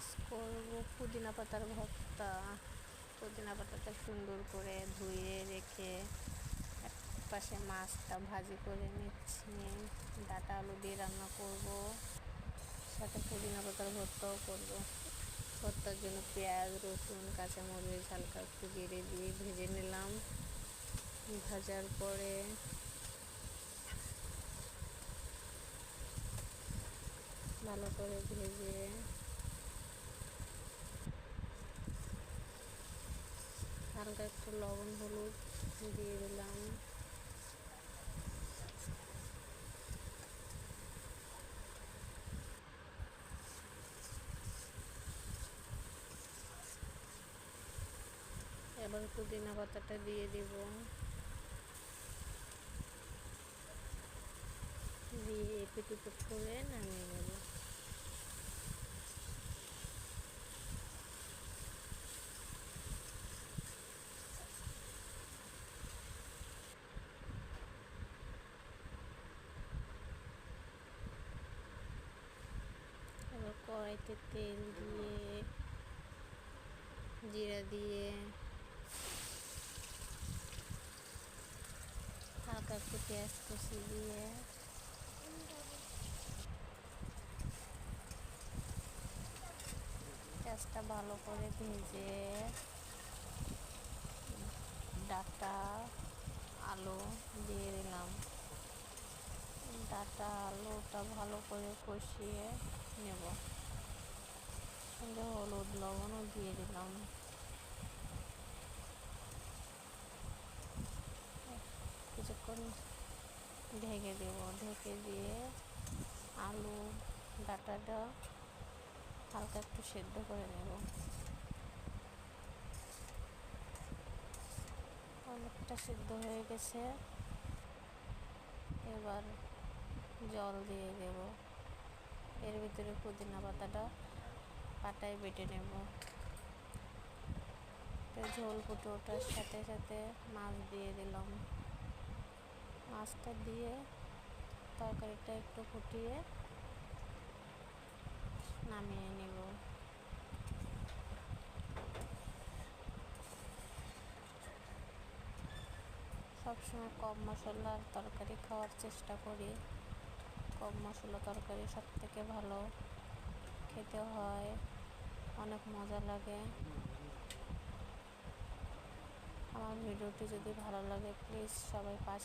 আজ করব পুদিনা পাতার ভর্তা। পুদিনা পাতাটা সুন্দর করে ধুয়ে রেখে এক পাশে মাছটা ভাজি করে নিচ্ছি। ডাঁটা আলু দিয়ে রান্না করব, সাথে পুদিনা পাতার ভর্তাও করব। ভর্তার জন্য পেঁয়াজ, রসুন, কাঁচামরিচ হালকা একটু জিরে দিয়ে ভেজে নিলাম। ভাজার পরে ভালো করে ভেজে হালকা একটু লবণ হলুদ দিয়ে দিলাম। এবার পুদিনা পাতাটা দিয়ে দিব, দিয়ে এপিট ওপিট করে নামিয়ে নেব। এবার কড়াইতে তেল দিয়ে জিরা দিয়ে হালকা একটু পেঁয়াজ কুচি দিয়ে পেঁয়াজটা ভালো করে ভেজে ডাঁটা আলু দিয়ে দিলাম। ডাঁটা আলুটা ভালো করে কষিয়ে নেব, সঙ্গে হলুদ লবণও দিয়ে দিলাম। কিছুক্ষণ ঢেকে দেব, ঢেকে দিয়ে আলু ডাঁটাটা হালকা একটু সেদ্ধ করে নেব। অনেকটা সিদ্ধ হয়ে গেছে, এবার জল দিয়ে দেব। এর ভিতরে পুদিনা পাতাটা পাটায় বেটে নেব। ঝোল ফুটে ওঠার সাথে সাথে মাছ দিয়ে দিলাম। মাছটা দিয়ে তরকারিটা একটু ফুটিয়ে নামিয়ে নেব। সবসময় কম মশলার তরকারি খাওয়ার চেষ্টা করি। কম মশলা তরকারি সব থেকে ভালো খেতে হয়, অনেক মজা লাগে। আমার ভিডিওটি যদি ভালো লাগে প্লিজ সবাই পাশে